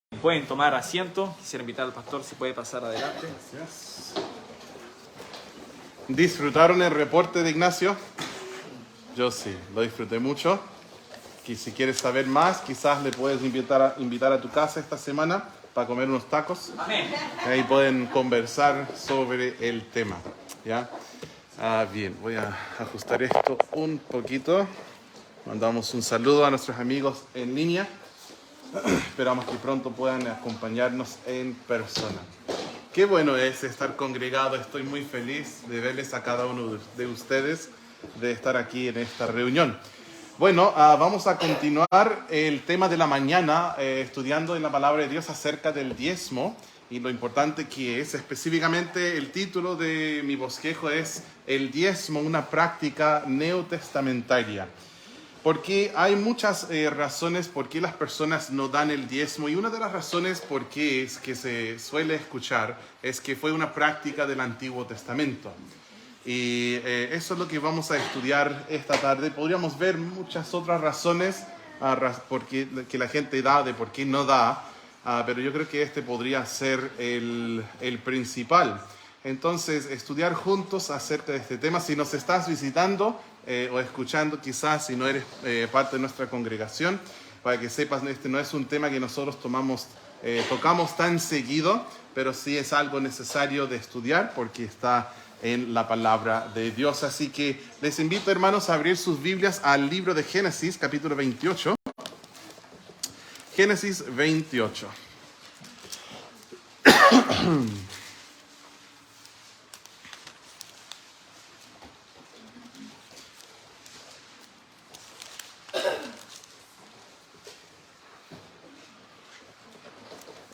Pueden tomar asiento. Quisiera invitar al pastor si puede pasar adelante. Gracias. ¿Disfrutaron el reporte de Ignacio? Yo sí, lo disfruté mucho. Y si quieres saber más, quizás le puedes invitar a tu casa esta semana para comer unos tacos. Amén. Ahí pueden conversar sobre el tema. ¿Ya? Bien, voy a ajustar esto un poquito. Mandamos un saludo a nuestros amigos en línea. Esperamos que pronto puedan acompañarnos en persona. Qué bueno es estar congregado. Estoy muy feliz de verles a cada uno de ustedes, de estar aquí en esta reunión. Bueno, vamos a continuar el tema de la mañana estudiando en la palabra de Dios acerca del diezmo y lo importante que es. Específicamente el título de mi bosquejo es El diezmo, una práctica neotestamentaria. Porque hay muchas razones por qué las personas no dan el diezmo, y una de las razones por qué es que se suele escuchar es que fue una práctica del Antiguo Testamento. Y eso es lo que vamos a estudiar esta tarde. Podríamos ver muchas otras razones que la gente da, de por qué no da, pero yo creo que este podría ser el principal. Entonces, estudiar juntos acerca de este tema. Si nos estás visitando o escuchando, quizás si no eres parte de nuestra congregación, para que sepas, este no es un tema que nosotros tocamos tan seguido, pero sí es algo necesario de estudiar porque está en la palabra de Dios. Así que les invito, hermanos, a abrir sus Biblias al libro de Génesis, capítulo 28. Génesis 28.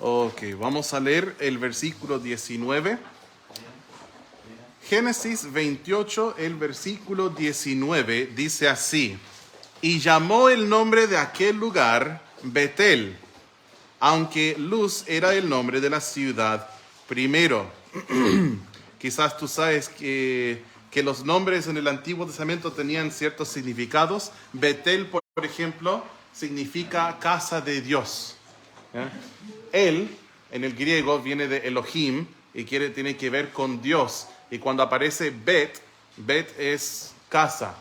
Ok, vamos a leer el versículo 19. Génesis 28, el versículo 19, dice así: Y llamó el nombre de aquel lugar Betel, aunque Luz era el nombre de la ciudad primero. Quizás tú sabes que los nombres en el Antiguo Testamento tenían ciertos significados. Betel, por ejemplo, significa casa de Dios. ¿Ya? El, en el griego, viene de Elohim y tiene que ver con Dios. Y cuando aparece Bet es casa.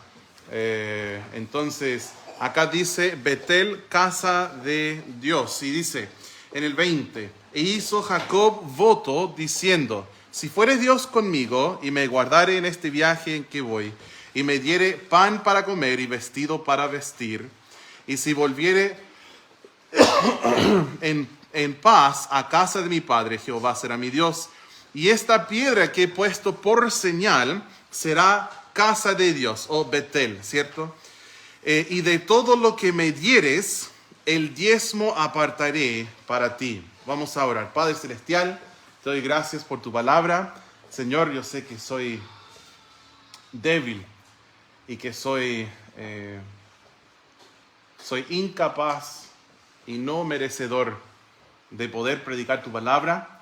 Entonces, acá dice Betel, casa de Dios. Y dice en el 20, e hizo Jacob voto diciendo: si fueres Dios conmigo y me guardare en este viaje en que voy, y me diere pan para comer y vestido para vestir, y si volviere en paz a casa de mi padre, Jehová será mi Dios, y esta piedra que he puesto por señal será casa de Dios, o Betel, ¿cierto? Y de todo lo que me dieres, el diezmo apartaré para ti. Vamos a orar. Padre Celestial, te doy gracias por tu palabra. Señor, yo sé que soy débil y que soy incapaz y no merecedor de poder predicar tu palabra.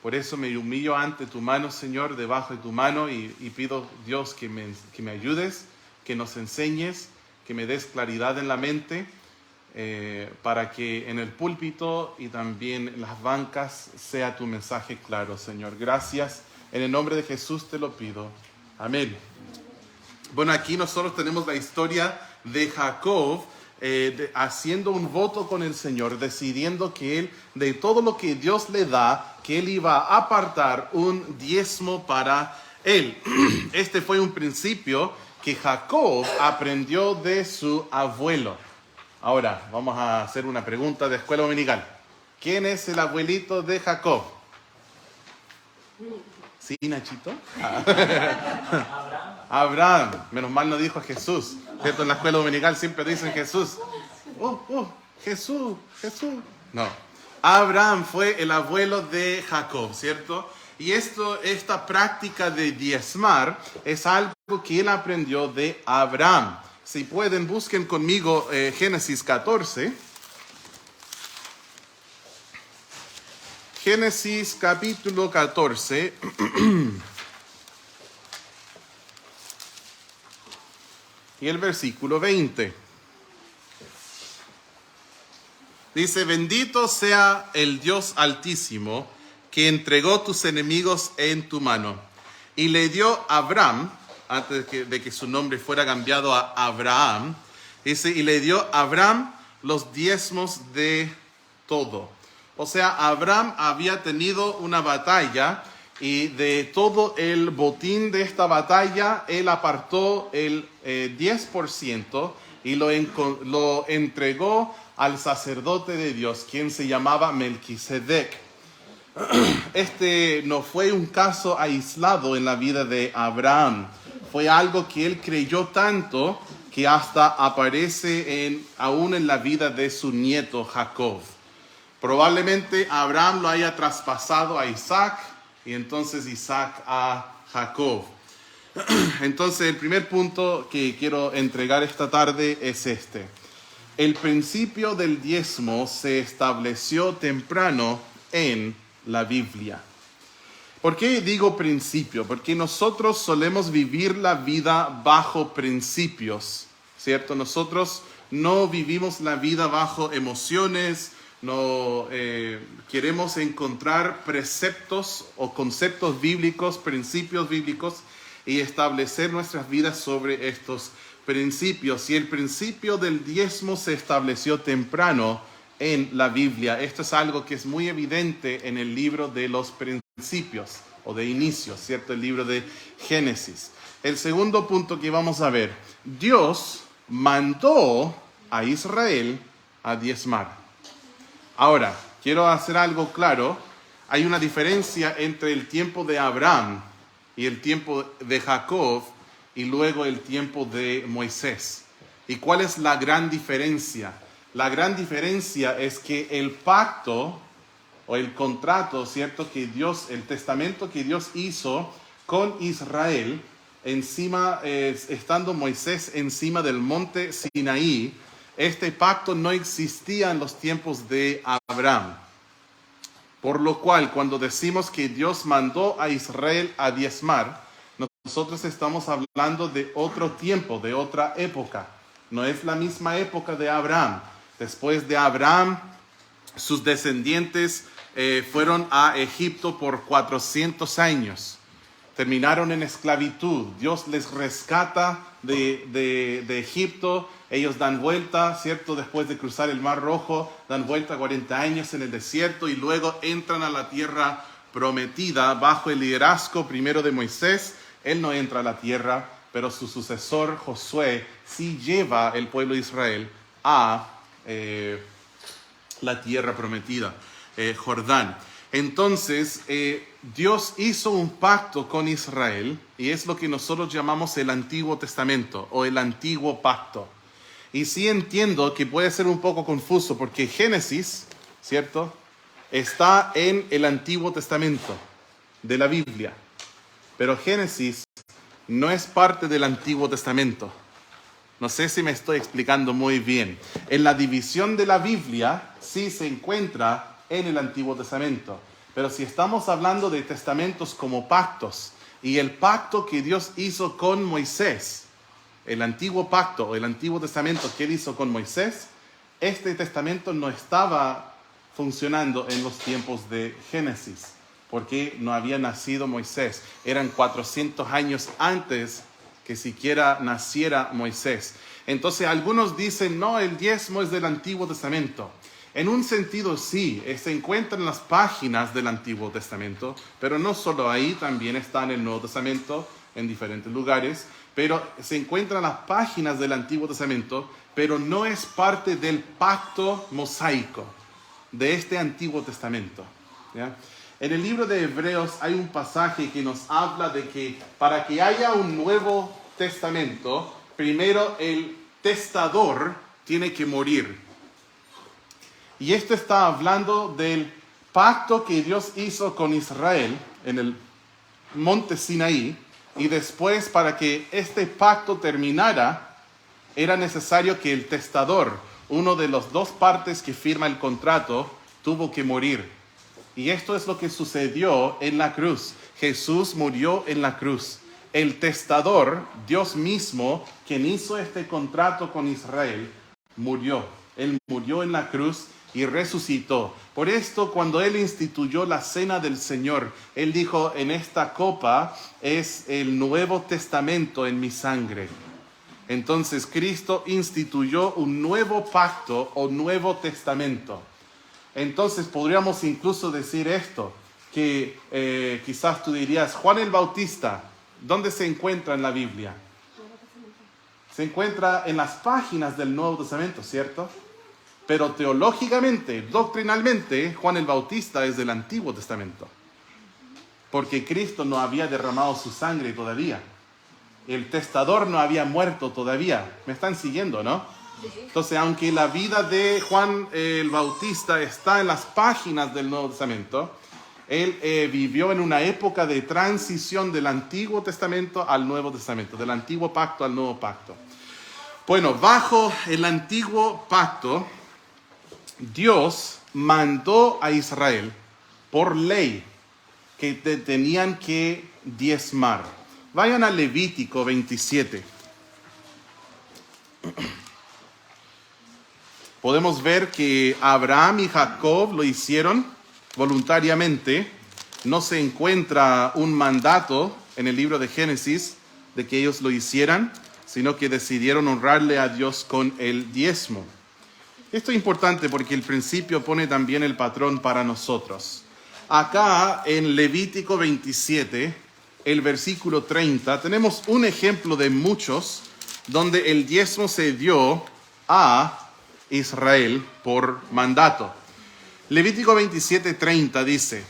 Por eso me humillo ante tu mano, Señor, debajo de tu mano, y pido, Dios, que me ayudes, que nos enseñes, que me des claridad en la mente, para que en el púlpito y también en las bancas sea tu mensaje claro, Señor. Gracias. En el nombre de Jesús te lo pido. Amén. Bueno, aquí nosotros tenemos la historia de Jacob haciendo un voto con el Señor, decidiendo que él, de todo lo que Dios le da, que él iba a apartar un diezmo para él. Este fue un principio que Jacob aprendió de su abuelo. Ahora, vamos a hacer una pregunta de escuela dominical. ¿Quién es el abuelito de Jacob? ¿Sí, Nachito? Abraham. Menos mal no dijo Jesús, ¿cierto? En la escuela dominical siempre dicen Jesús. Jesús. No. Abraham fue el abuelo de Jacob, ¿cierto? Y esta práctica de diezmar es algo que él aprendió de Abraham. Si pueden, busquen conmigo Génesis 14. Génesis capítulo 14. Y el versículo 20. Dice, bendito sea el Dios Altísimo, que entregó tus enemigos en tu mano. Y le dio a Abraham, antes de que su nombre fuera cambiado a Abraham, dice, y le dio a Abraham los diezmos de todo. O sea, Abraham había tenido una batalla y de todo el botín de esta batalla, él apartó el 10% y lo entregó al sacerdote de Dios, quien se llamaba Melquisedec. Este no fue un caso aislado en la vida de Abraham. Fue algo que él creyó tanto que hasta aparece aún en la vida de su nieto Jacob. Probablemente Abraham lo haya traspasado a Isaac y entonces Isaac a Jacob. Entonces el primer punto que quiero entregar esta tarde es este. El principio del diezmo se estableció temprano en la Biblia. ¿Por qué digo principio? Porque nosotros solemos vivir la vida bajo principios, ¿cierto? Nosotros no vivimos la vida bajo emociones, no queremos encontrar preceptos o conceptos bíblicos, principios bíblicos y establecer nuestras vidas sobre estos principios. Y el principio del diezmo se estableció temprano en la Biblia. Esto es algo que es muy evidente en el libro de los principios o de inicios, ¿cierto? El libro de Génesis. El segundo punto que vamos a ver, Dios mandó a Israel a diezmar. Ahora, quiero hacer algo claro. Hay una diferencia entre el tiempo de Abraham y el tiempo de Jacob y luego el tiempo de Moisés. ¿Y cuál es la gran diferencia? La gran diferencia es que el pacto o el contrato, ¿cierto? Que Dios, el testamento que Dios hizo con Israel, estando Moisés encima del monte Sinaí, este pacto no existía en los tiempos de Abraham. Por lo cual, cuando decimos que Dios mandó a Israel a diezmar, nosotros estamos hablando de otro tiempo, de otra época. No es la misma época de Abraham. Después de Abraham, sus descendientes fueron a Egipto por 400 años. Terminaron en esclavitud. Dios les rescata de Egipto. Ellos dan vuelta, ¿cierto? Después de cruzar el Mar Rojo, dan vuelta 40 años en el desierto y luego entran a la tierra prometida bajo el liderazgo primero de Moisés. Él no entra a la tierra, pero su sucesor Josué sí lleva el pueblo de Israel a la tierra prometida, Jordán. Entonces, Dios hizo un pacto con Israel y es lo que nosotros llamamos el Antiguo Testamento o el Antiguo Pacto. Y sí entiendo que puede ser un poco confuso porque Génesis, ¿cierto?, está en el Antiguo Testamento de la Biblia. Pero Génesis no es parte del Antiguo Testamento. No sé si me estoy explicando muy bien. En la división de la Biblia sí se encuentra en el Antiguo Testamento. Pero si estamos hablando de testamentos como pactos y el pacto que Dios hizo con Moisés, el antiguo pacto o el Antiguo Testamento que él hizo con Moisés, este testamento no estaba funcionando en los tiempos de Génesis, porque no había nacido Moisés. Eran 400 años antes que siquiera naciera Moisés. Entonces algunos dicen, no, el diezmo es del Antiguo Testamento. En un sentido sí, se encuentra en las páginas del Antiguo Testamento, pero no solo ahí, también está en el Nuevo Testamento, en diferentes lugares, pero se encuentra en las páginas del Antiguo Testamento, pero no es parte del pacto mosaico de este Antiguo Testamento, ¿ya? En el libro de Hebreos hay un pasaje que nos habla de que para que haya un Nuevo Testamento, primero el testador tiene que morir. Y esto está hablando del pacto que Dios hizo con Israel en el monte Sinaí. Y después, para que este pacto terminara, era necesario que el testador, uno de las dos partes que firma el contrato, tuvo que morir. Y esto es lo que sucedió en la cruz. Jesús murió en la cruz. El testador, Dios mismo, quien hizo este contrato con Israel, murió. Él murió en la cruz y resucitó. Por esto, cuando Él instituyó la cena del Señor, Él dijo, en esta copa es el Nuevo Testamento en mi sangre. Entonces, Cristo instituyó un nuevo pacto o Nuevo Testamento. Entonces, podríamos incluso decir esto, que quizás tú dirías, Juan el Bautista, ¿dónde se encuentra en la Biblia? Se encuentra en las páginas del Nuevo Testamento, ¿cierto? Pero teológicamente, doctrinalmente, Juan el Bautista es del Antiguo Testamento. Porque Cristo no había derramado su sangre todavía. El testador no había muerto todavía. ¿Me están siguiendo, no? Entonces, aunque la vida de Juan el Bautista está en las páginas del Nuevo Testamento, él vivió en una época de transición del Antiguo Testamento al Nuevo Testamento, del Antiguo Pacto al Nuevo Pacto. Bueno, bajo el Antiguo Pacto, Dios mandó a Israel por ley que tenían que diezmar. Vayan a Levítico 27. Podemos ver que Abraham y Jacob lo hicieron voluntariamente. No se encuentra un mandato en el libro de Génesis de que ellos lo hicieran, sino que decidieron honrarle a Dios con el diezmo. Esto es importante porque el principio pone también el patrón para nosotros. Acá en Levítico 27, el versículo 30, tenemos un ejemplo de muchos donde el diezmo se dio a Israel por mandato. Levítico 27:30 dice,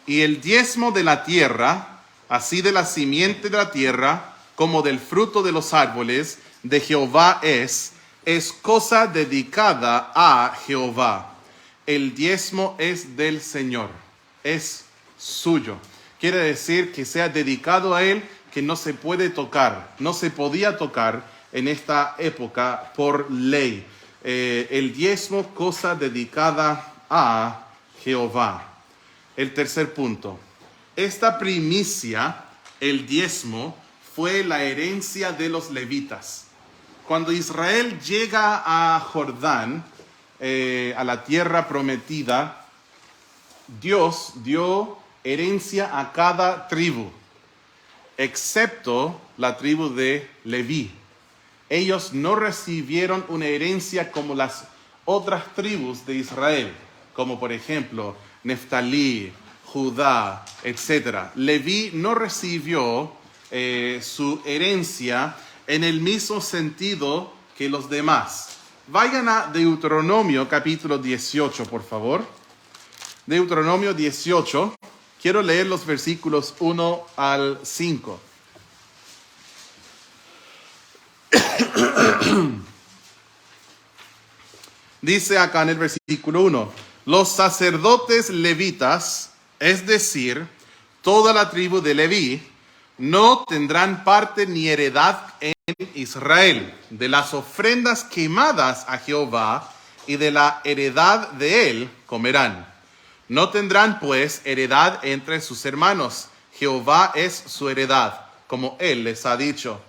y el diezmo de la tierra, así de la simiente de la tierra, como del fruto de los árboles, de Jehová es cosa dedicada a Jehová. El diezmo es del Señor, es suyo. Quiere decir que sea dedicado a Él, que no se puede tocar, no se podía tocar en esta época por ley. El diezmo, cosa dedicada a Jehová. El tercer punto. Esta primicia, el diezmo, fue la herencia de los levitas. Cuando Israel llega a Jordán, a la tierra prometida, Dios dio herencia a cada tribu, excepto la tribu de Leví. Ellos no recibieron una herencia como las otras tribus de Israel, como por ejemplo Neftalí, Judá, etc. Leví no recibió su herencia en el mismo sentido que los demás. Vayan a Deuteronomio capítulo 18, por favor. Deuteronomio 18. Quiero leer los versículos 1 al 5. Dice acá en el versículo 1, los sacerdotes levitas, es decir, toda la tribu de Leví, no tendrán parte ni heredad en Israel, de las ofrendas quemadas a Jehová y de la heredad de él comerán. No tendrán pues heredad entre sus hermanos. Jehová es su heredad, como él les ha dicho.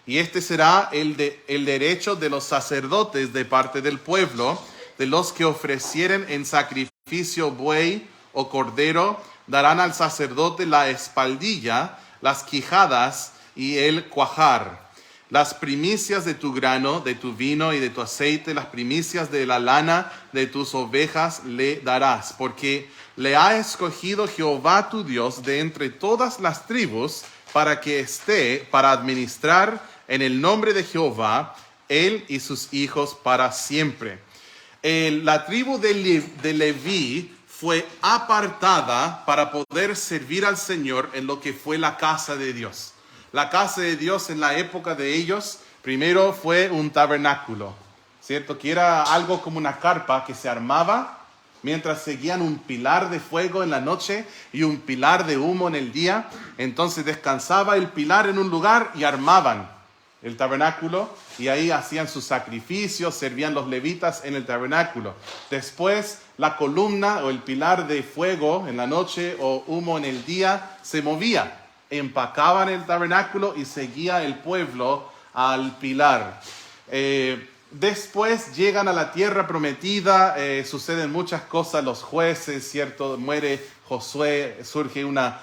Y este será el derecho de los sacerdotes de parte del pueblo, de los que ofrecieren en sacrificio buey o cordero, darán al sacerdote la espaldilla, las quijadas y el cuajar. Las primicias de tu grano, de tu vino y de tu aceite, las primicias de la lana de tus ovejas le darás, porque le ha escogido Jehová tu Dios de entre todas las tribus para que esté para administrar en el nombre de Jehová, él y sus hijos para siempre. La tribu de Leví fue apartada para poder servir al Señor en lo que fue la casa de Dios. La casa de Dios en la época de ellos, primero fue un tabernáculo, ¿cierto? Que era algo como una carpa que se armaba mientras seguían un pilar de fuego en la noche y un pilar de humo en el día. Entonces descansaba el pilar en un lugar y armaban el tabernáculo y ahí hacían sus sacrificios, servían los levitas en el tabernáculo. Después la columna o el pilar de fuego en la noche o humo en el día se movía, empacaban el tabernáculo y seguía el pueblo al pilar. Después llegan a la tierra prometida, suceden muchas cosas, los jueces, ¿cierto? Muere Josué, surge una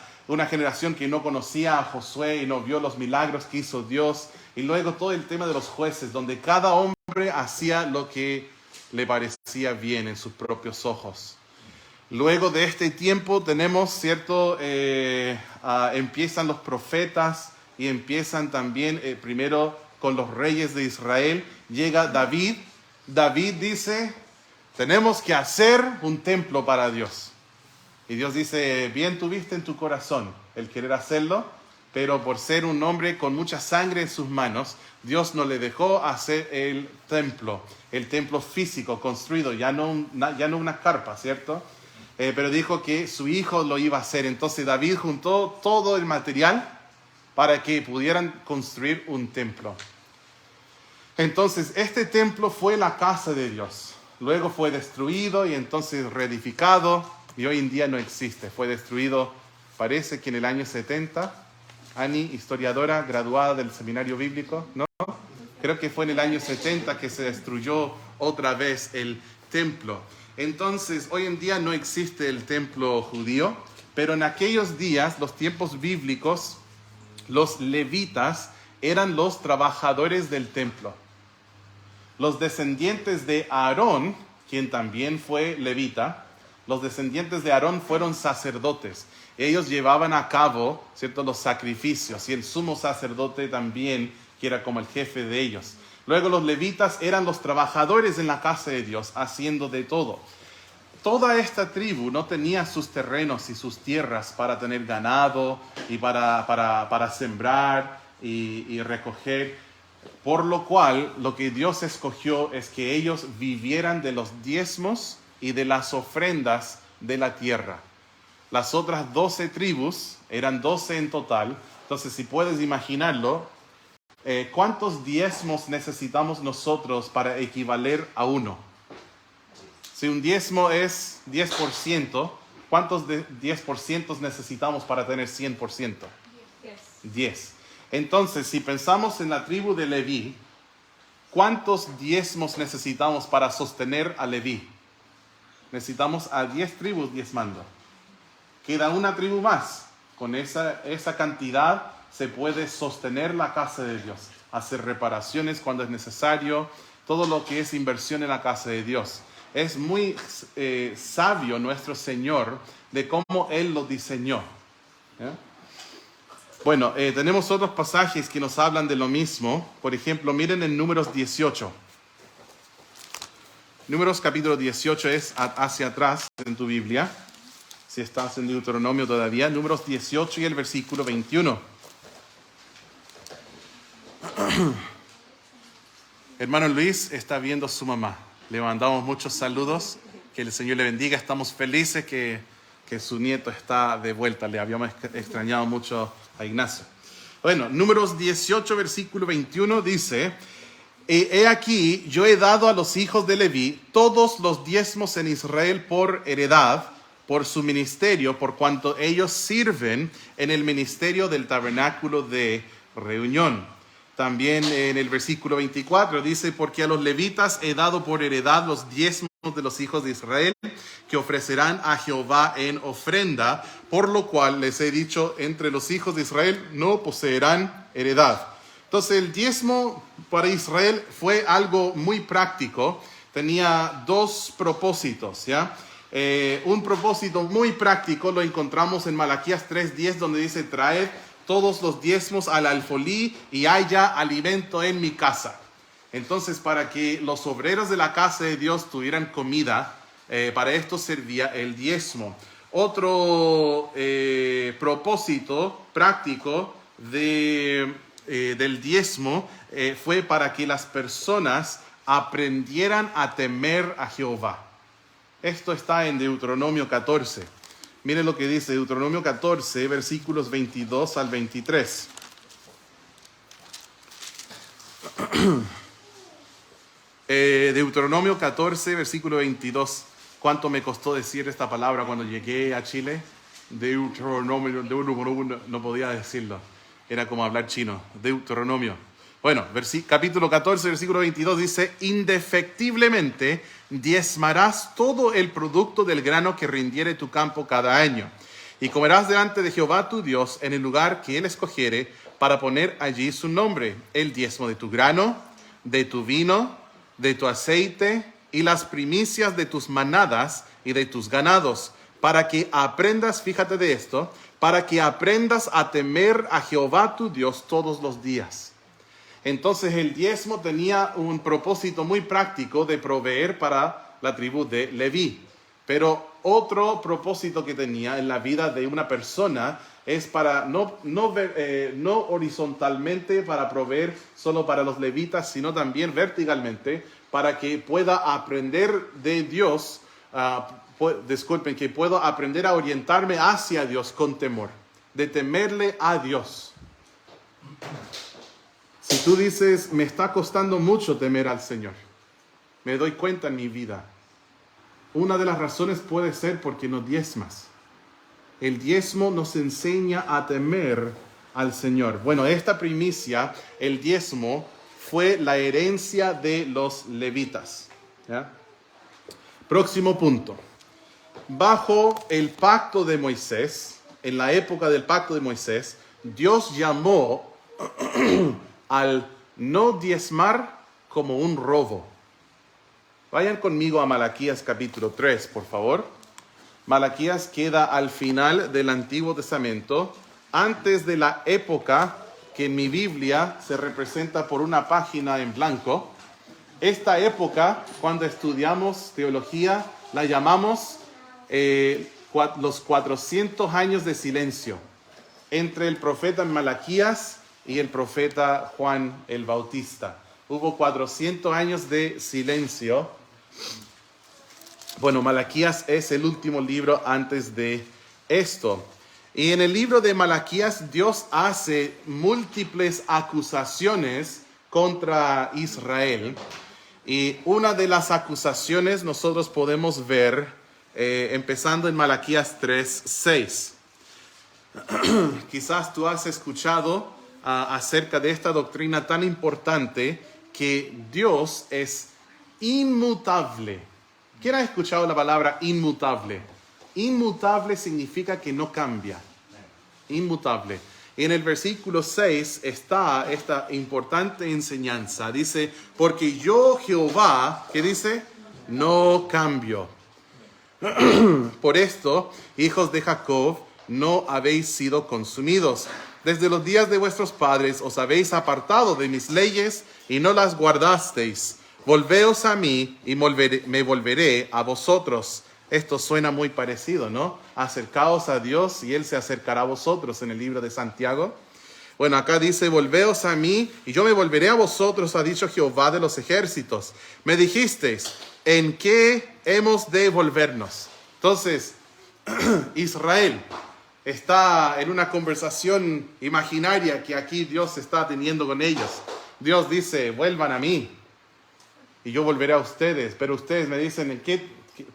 generación que no conocía a Josué y no vio los milagros que hizo Dios. Y luego todo el tema de los jueces, donde cada hombre hacía lo que le parecía bien en sus propios ojos. Luego de este tiempo tenemos, ¿cierto? Empiezan los profetas y empiezan también primero con los reyes de Israel. Llega David. David dice, tenemos que hacer un templo para Dios. Y Dios dice, bien tuviste en tu corazón el querer hacerlo, pero por ser un hombre con mucha sangre en sus manos, Dios no le dejó hacer el templo físico, construido, ya no una carpa, ¿cierto? Pero dijo que su hijo lo iba a hacer. Entonces David juntó todo el material para que pudieran construir un templo. Entonces este templo fue la casa de Dios. Luego fue destruido y entonces reedificado y hoy en día no existe. Fue destruido, parece que en el año 70. Ani, historiadora graduada del seminario bíblico, ¿no? Creo que fue en el año 70 que se destruyó otra vez el templo. Entonces, hoy en día no existe el templo judío, pero en aquellos días, los tiempos bíblicos, los levitas eran los trabajadores del templo. Los descendientes de Aarón, quien también fue levita, los descendientes de Aarón fueron sacerdotes. Ellos llevaban a cabo, ¿cierto?, los sacrificios, y el sumo sacerdote también, que era como el jefe de ellos. Luego los levitas eran los trabajadores en la casa de Dios, haciendo de todo. Toda esta tribu no tenía sus terrenos y sus tierras para tener ganado y para sembrar y recoger. Por lo cual, lo que Dios escogió es que ellos vivieran de los diezmos y de las ofrendas de la tierra. Las otras 12 tribus, eran 12 en total. Entonces, si puedes imaginarlo, ¿cuántos diezmos necesitamos nosotros para equivaler a uno? Si un diezmo es 10%, ¿cuántos 10% necesitamos para tener 100%? 10. Entonces, si pensamos en la tribu de Leví, ¿cuántos diezmos necesitamos para sostener a Leví? Necesitamos a 10 tribus diezmando. Queda una tribu más. Con esa cantidad se puede sostener la casa de Dios, hacer reparaciones cuando es necesario, todo lo que es inversión en la casa de Dios. Es muy sabio nuestro Señor de cómo Él lo diseñó. ¿Ya? Bueno, tenemos otros pasajes que nos hablan de lo mismo. Por ejemplo, miren en Números 18. Números capítulo 18 es hacia atrás en tu Biblia. Si estás en Deuteronomio todavía, Números 18 y el versículo 21. Hermano Luis está viendo a su mamá. Le mandamos muchos saludos. Que el Señor le bendiga. Estamos felices que su nieto está de vuelta. Le habíamos extrañado mucho a Ignacio. Bueno, Números 18, versículo 21 dice: He aquí, yo he dado a los hijos de Leví todos los diezmos en Israel por heredad, por su ministerio, por cuanto ellos sirven en el ministerio del tabernáculo de reunión. También en el versículo 24 dice: porque a los levitas he dado por heredad los diezmos de los hijos de Israel, que ofrecerán a Jehová en ofrenda, por lo cual les he dicho, entre los hijos de Israel no poseerán heredad. Entonces el diezmo para Israel fue algo muy práctico. Tenía dos propósitos, ¿ya? Un propósito muy práctico lo encontramos en Malaquías 3:10, donde dice: traed todos los diezmos al alfolí y haya alimento en mi casa. Entonces, para que los obreros de la casa de Dios tuvieran comida, para esto servía el diezmo. Otro propósito práctico del diezmo fue para que las personas aprendieran a temer a Jehová. Esto está en Deuteronomio 14. Miren lo que dice Deuteronomio 14, versículos 22 al 23. Deuteronomio 14, versículo 22. ¿Cuánto me costó decir esta palabra cuando llegué a Chile? Deuteronomio, no podía decirlo. Era como hablar chino. Deuteronomio. Bueno, capítulo 14, versículo 22 dice, indefectiblemente diezmarás todo el producto del grano que rindiere tu campo cada año. Y comerás delante de Jehová tu Dios en el lugar que él escogiere para poner allí su nombre, el diezmo de tu grano, de tu vino, de tu aceite y las primicias de tus manadas y de tus ganados, para que aprendas, fíjate de esto, para que aprendas a temer a Jehová tu Dios todos los días. Entonces el diezmo tenía un propósito muy práctico de proveer para la tribu de Leví. Pero otro propósito que tenía en la vida de una persona es para no horizontalmente para proveer solo para los levitas, sino también verticalmente para que pueda aprender de Dios, que pueda aprender a orientarme hacia Dios con temor, de temerle a Dios. Si tú dices, me está costando mucho temer al Señor, me doy cuenta en mi vida, una de las razones puede ser porque no diezmas. El diezmo nos enseña a temer al Señor. Bueno, esta primicia, el diezmo, fue la herencia de los levitas. ¿Ya? Próximo punto. Bajo el pacto de Moisés, en la época del pacto de Moisés, Dios llamó al no diezmar como un robo. Vayan conmigo a Malaquías capítulo 3, por favor. Malaquías queda al final del Antiguo Testamento, antes de la época que en mi Biblia se representa por una página en blanco. Esta época, cuando estudiamos teología, la llamamos los 400 años de silencio entre el profeta Malaquías y el profeta Juan el Bautista. Hubo 400 años de silencio. Bueno, Malaquías es el último libro antes de esto. Y en el libro de Malaquías, Dios hace múltiples acusaciones contra Israel. Y una de las acusaciones nosotros podemos ver empezando en Malaquías 3:6. Quizás tú has escuchado acerca de esta doctrina tan importante que Dios es inmutable. ¿Quién ha escuchado la palabra inmutable? Inmutable significa que no cambia. Inmutable. En el versículo 6 está esta importante enseñanza. Dice, porque yo Jehová, ¿qué dice? No cambio. Por esto, hijos de Jacob, no habéis sido consumidos. Desde los días de vuestros padres os habéis apartado de mis leyes y no las guardasteis. Volveos a mí y me volveré a vosotros. Esto suena muy parecido, ¿no? Acercaos a Dios y Él se acercará a vosotros en el libro de Santiago. Bueno, acá dice, volveos a mí y yo me volveré a vosotros, ha dicho Jehová de los ejércitos. Me dijisteis, ¿en qué hemos de volvernos? Entonces, Israel está en una conversación imaginaria que aquí Dios está teniendo con ellos. Dios dice, vuelvan a mí y yo volveré a ustedes. Pero ustedes me dicen,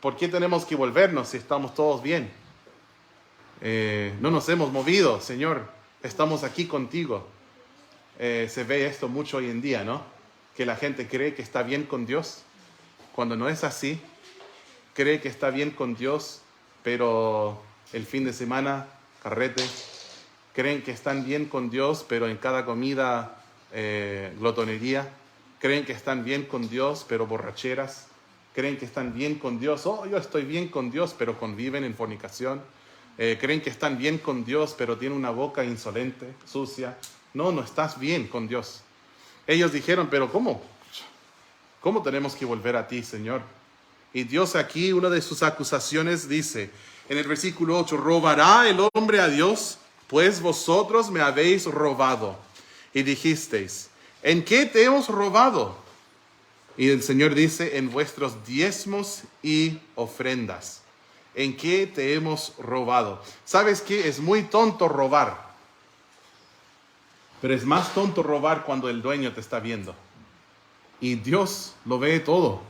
¿por qué tenemos que volvernos si estamos todos bien? No nos hemos movido, Señor. Estamos aquí contigo. Se ve esto mucho hoy en día, ¿no? Que la gente cree que está bien con Dios, cuando no es así. Cree que está bien con Dios, pero el fin de semana, carrete. Creen que están bien con Dios, pero en cada comida, glotonería. Creen que están bien con Dios, pero borracheras. Creen que están bien con Dios. Oh, yo estoy bien con Dios, pero conviven en fornicación. Creen que están bien con Dios, pero tienen una boca insolente, sucia. No, no estás bien con Dios. Ellos dijeron, pero ¿cómo? ¿Cómo tenemos que volver a ti, Señor? Y Dios aquí, una de sus acusaciones dice, en el versículo 8, ¿robará el hombre a Dios? Pues vosotros me habéis robado. Y dijisteis, ¿en qué te hemos robado? Y el Señor dice, en vuestros diezmos y ofrendas. ¿En qué te hemos robado? ¿Sabes qué? Es muy tonto robar. Pero es más tonto robar cuando el dueño te está viendo. Y Dios lo ve todo.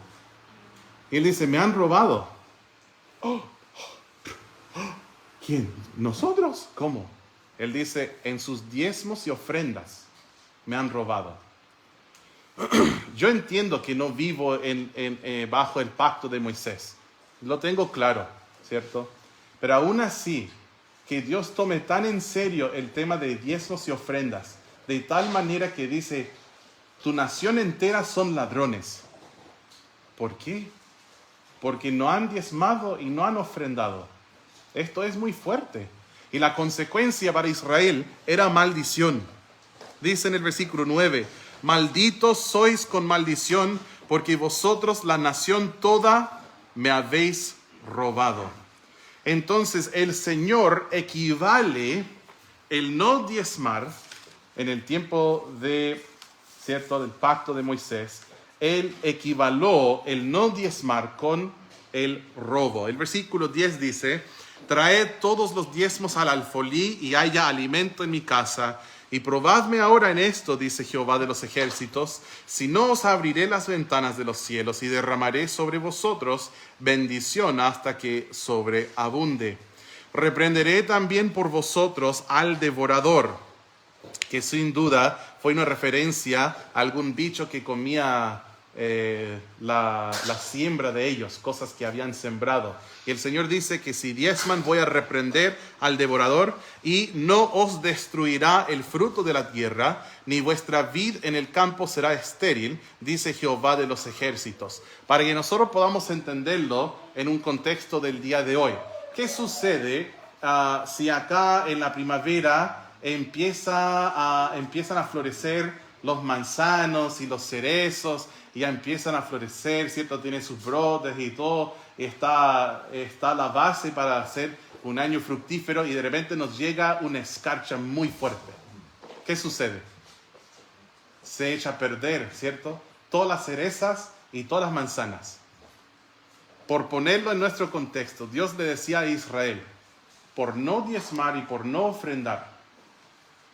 Y Él dice, me han robado. ¿Quién? ¿Nosotros? ¿Cómo? Él dice, en sus diezmos y ofrendas me han robado. Yo entiendo que no vivo bajo el pacto de Moisés. Lo tengo claro, ¿cierto? Pero aún así, que Dios tome tan en serio el tema de diezmos y ofrendas, de tal manera que dice, tu nación entera son ladrones. ¿Por qué? Porque no han diezmado y no han ofrendado. Esto es muy fuerte. Y la consecuencia para Israel era maldición. Dice en el versículo 9, malditos sois con maldición, porque vosotros, la nación toda, me habéis robado. Entonces el Señor equivale el no diezmar en el tiempo ¿cierto?, del pacto de Moisés. Él equivaló el no diezmar con el robo. El versículo 10 dice, traed todos los diezmos al alfolí y haya alimento en mi casa. Y probadme ahora en esto, dice Jehová de los ejércitos, si no os abriré las ventanas de los cielos y derramaré sobre vosotros bendición hasta que sobreabunde. Reprenderé también por vosotros al devorador, que sin duda fue una referencia a algún bicho que comía la siembra de ellos, cosas que habían sembrado. Y el Señor dice que si diezman voy a reprender al devorador y no os destruirá el fruto de la tierra, ni vuestra vid en el campo será estéril, dice Jehová de los ejércitos. Para que nosotros podamos entenderlo en un contexto del día de hoy. ¿Qué sucede si acá en la primavera empiezan a florecer los manzanos y los cerezos, y ya empiezan a florecer, ¿cierto? Tienen sus brotes y todo, está la base para hacer un año fructífero, y de repente nos llega una escarcha muy fuerte. ¿Qué sucede? Se echa a perder, ¿cierto? Todas las cerezas y todas las manzanas. Por ponerlo en nuestro contexto, Dios le decía a Israel, por no diezmar y por no ofrendar,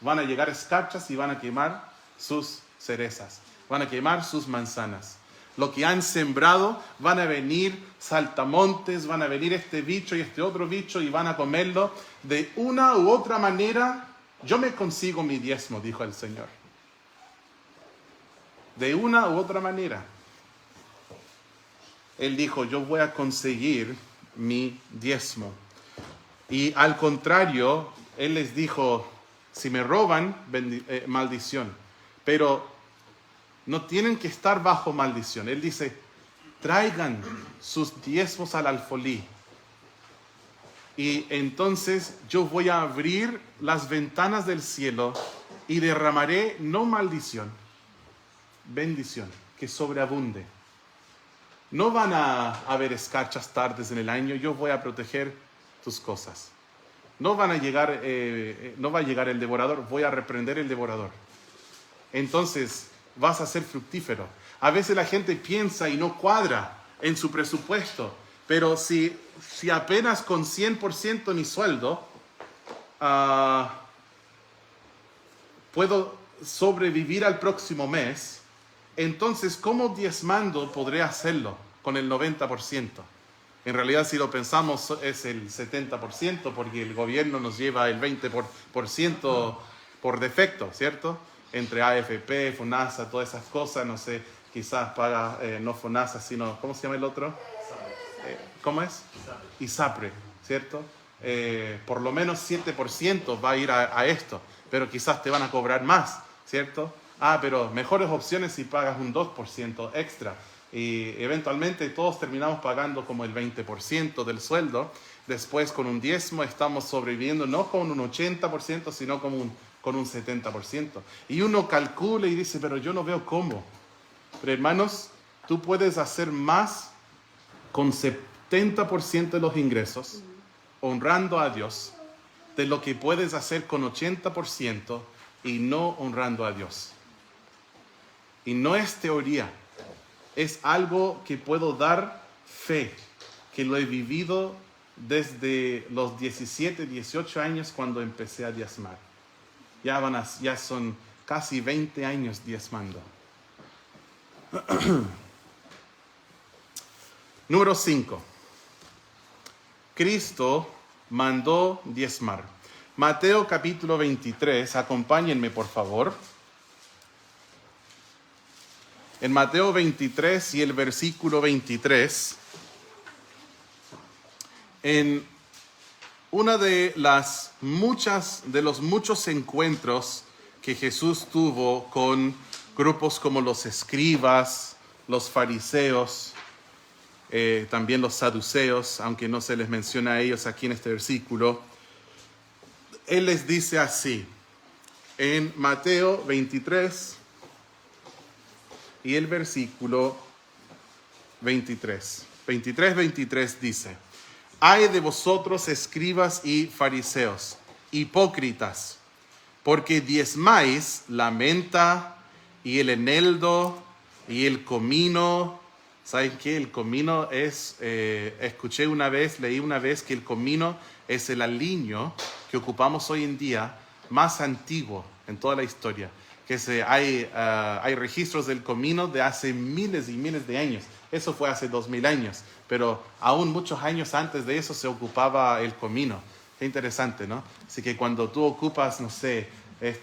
van a llegar escarchas y van a quemar sus cerezas, van a quemar sus manzanas. Lo que han sembrado, van a venir saltamontes, van a venir este bicho y este otro bicho y van a comerlo. De una u otra manera, yo me consigo mi diezmo, dijo el Señor. De una u otra manera. Él dijo, yo voy a conseguir mi diezmo. Y al contrario, Él les dijo, si me roban, maldición. Pero no tienen que estar bajo maldición. Él dice, traigan sus diezmos al alfolí. Y entonces yo voy a abrir las ventanas del cielo y derramaré no maldición, bendición, que sobreabunde. No van a haber escarchas tardes en el año, yo voy a proteger tus cosas. No va a llegar el devorador, voy a reprender el devorador. Entonces vas a ser fructífero. A veces la gente piensa y no cuadra en su presupuesto, pero si apenas con 100% mi sueldo puedo sobrevivir al próximo mes, entonces ¿cómo diezmando podré hacerlo con el 90%? En realidad, si lo pensamos, es el 70%, porque el gobierno nos lleva el 20% por defecto, ¿cierto? Entre AFP, FONASA, todas esas cosas, no sé, quizás paga, no FONASA, sino, ¿cómo se llama el otro? ¿Cómo es? ISAPRE, ¿cierto? Por lo menos 7% va a ir a esto, pero quizás te van a cobrar más, ¿cierto? Pero mejores opciones si pagas un 2% extra. Y eventualmente todos terminamos pagando como el 20% del sueldo. Después con un diezmo estamos sobreviviendo no con un 80%, sino con un 70%. Y uno calcula y dice, pero yo no veo cómo. Pero hermanos, tú puedes hacer más con 70% de los ingresos, honrando a Dios, de lo que puedes hacer con 80% y no honrando a Dios. Y no es teoría. Es algo que puedo dar fe, que lo he vivido desde los 17, 18 años cuando empecé a diezmar. Ya son casi 20 años diezmando. Número 5. Cristo mandó diezmar. Mateo capítulo 23, acompáñenme por favor. En Mateo 23 y el versículo 23, en una de los muchos encuentros que Jesús tuvo con grupos como los escribas, los fariseos, también los saduceos, aunque no se les menciona a ellos aquí en este versículo, Él les dice así, en Mateo 23 y el versículo 23. 23 dice: Ay de vosotros, escribas y fariseos, hipócritas, porque diezmáis la menta y el eneldo y el comino. ¿Saben qué? El comino es, leí una vez que el comino es el aliño que ocupamos hoy en día más antiguo en toda la historia. Hay registros del comino de hace miles y miles de años. Eso fue hace 2000 años, pero aún muchos años antes de eso se ocupaba el comino. Qué interesante, ¿no? Así que cuando tú ocupas, no sé,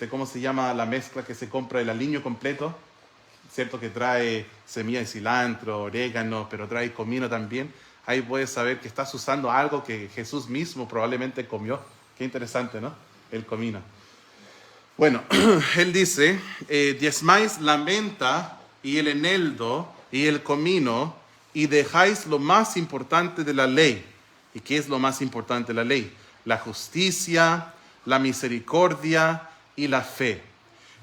¿cómo se llama la mezcla que se compra el aliño completo? Cierto que trae semilla de cilantro, orégano, pero trae comino también. Ahí puedes saber que estás usando algo que Jesús mismo probablemente comió. Qué interesante, ¿no? El comino. Bueno, él dice, diezmáis la menta y el eneldo y el comino y dejáis lo más importante de la ley. ¿Y qué es lo más importante de la ley? La justicia, la misericordia y la fe.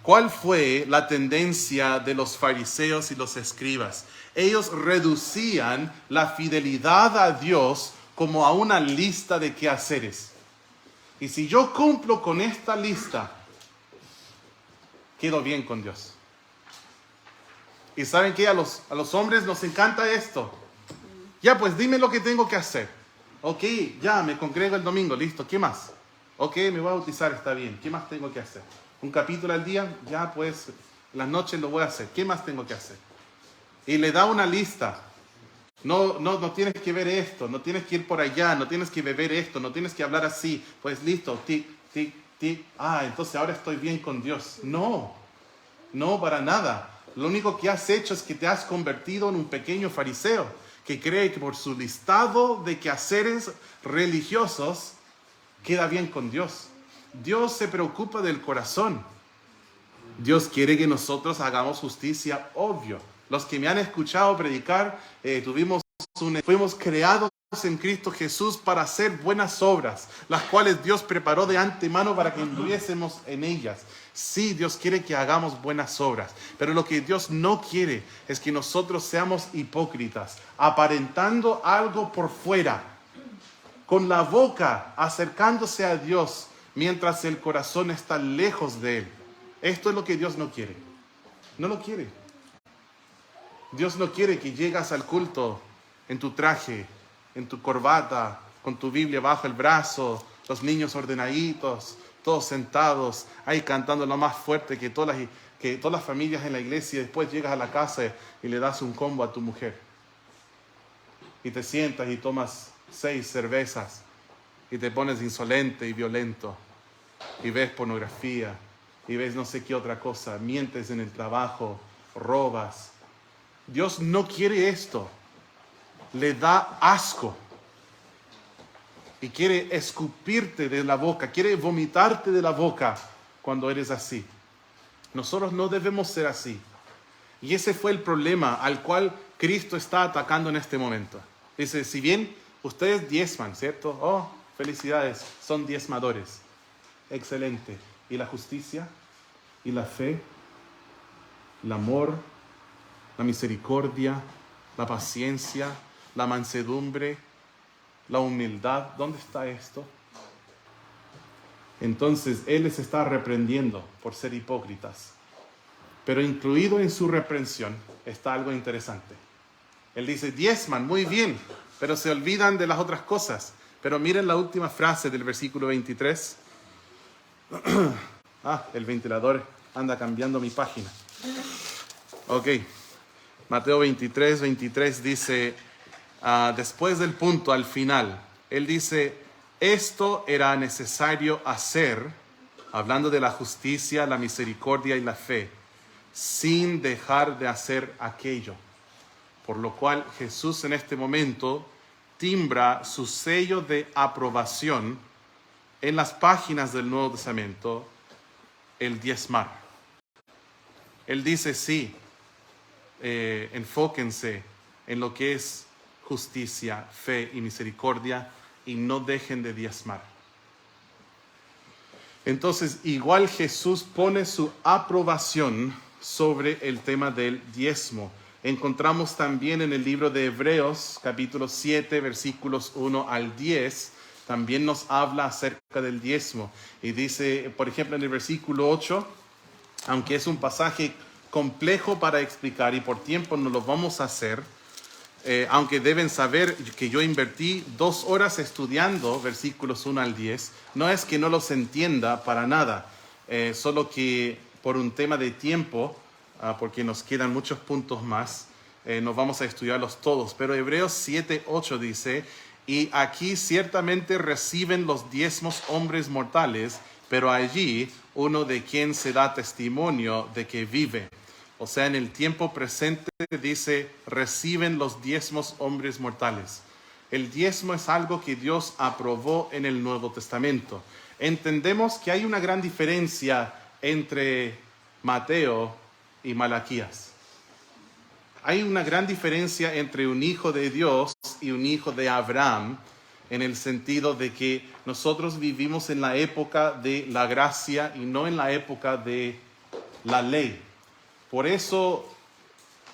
¿Cuál fue la tendencia de los fariseos y los escribas? Ellos reducían la fidelidad a Dios como a una lista de quehaceres. Y si yo cumplo con esta lista, quedo bien con Dios. ¿Y saben qué? A los hombres nos encanta esto. Ya, pues dime lo que tengo que hacer. Ok, ya me congrego el domingo, listo. ¿Qué más? Ok, me voy a bautizar, está bien. ¿Qué más tengo que hacer? Un capítulo al día, ya pues las noches lo voy a hacer. ¿Qué más tengo que hacer? Y le da una lista. No tienes que ver esto, no tienes que ir por allá, no tienes que beber esto, no tienes que hablar así. Pues listo, tic, tic, tic. Entonces ahora estoy bien con Dios. No, para nada. Lo único que has hecho es que te has convertido en un pequeño fariseo que cree que por su listado de quehaceres religiosos queda bien con Dios. Dios se preocupa del corazón. Dios quiere que nosotros hagamos justicia, obvio. Los que me han escuchado predicar, fuimos creados en Cristo Jesús para hacer buenas obras, las cuales Dios preparó de antemano para que anduviésemos en ellas. Sí, Dios quiere que hagamos buenas obras, pero lo que Dios no quiere es que nosotros seamos hipócritas, aparentando algo por fuera, con la boca acercándose a Dios, mientras el corazón está lejos de Él. Esto es lo que Dios no quiere. No lo quiere. Dios no quiere que llegas al culto en tu traje, en tu corbata, con tu Biblia bajo el brazo, los niños ordenaditos, todos sentados, ahí cantando lo más fuerte que todas las familias en la iglesia, y después llegas a la casa y le das un combo a tu mujer. Y te sientas y tomas 6 cervezas y te pones insolente y violento y ves pornografía y ves no sé qué otra cosa, mientes en el trabajo, robas. Dios no quiere esto. Le da asco y quiere escupirte de la boca, quiere vomitarte de la boca cuando eres así. Nosotros no debemos ser así. Y ese fue el problema al cual Cristo está atacando en este momento. Dice, si bien ustedes diezman, ¿cierto? Oh, felicidades, son diezmadores. Excelente. ¿Y la justicia? ¿Y la fe? ¿El amor? ¿La misericordia? ¿La paciencia? ¿La mansedumbre? ¿La humildad? ¿Dónde está esto? Entonces Él les está reprendiendo por ser hipócritas. Pero incluido en su reprensión está algo interesante. Él dice, diezman, muy bien, pero se olvidan de las otras cosas. Pero miren la última frase del versículo 23. El ventilador anda cambiando mi página. Ok. Mateo 23 dice, después del punto, al final, Él dice, esto era necesario hacer, hablando de la justicia, la misericordia y la fe, sin dejar de hacer aquello. Por lo cual Jesús en este momento timbra su sello de aprobación en las páginas del Nuevo Testamento, el diezmar. Él dice, sí, enfóquense en lo que es justicia, fe y misericordia y no dejen de diezmar. Entonces, igual Jesús pone su aprobación sobre el tema del diezmo. Encontramos también en el libro de Hebreos, capítulo 7, versículos 1 al 10, también nos habla acerca del diezmo. Y dice, por ejemplo, en el versículo 8, aunque es un pasaje complejo para explicar y por tiempo no lo vamos a hacer, aunque deben saber que yo invertí 2 horas estudiando versículos 1 al 10, no es que no los entienda para nada, solo que por un tema de tiempo, porque nos quedan muchos puntos más, no vamos a estudiarlos todos, pero Hebreos 7, 8 dice, y aquí ciertamente reciben los diezmos hombres mortales, pero allí uno de quien se da testimonio de que vive. O sea, en el tiempo presente dice, reciben los diezmos hombres mortales. El diezmo es algo que Dios aprobó en el Nuevo Testamento. Entendemos que hay una gran diferencia entre Mateo y Malaquías. Hay una gran diferencia entre un hijo de Dios y un hijo de Abraham, en el sentido de que nosotros vivimos en la época de la gracia y no en la época de la ley. Por eso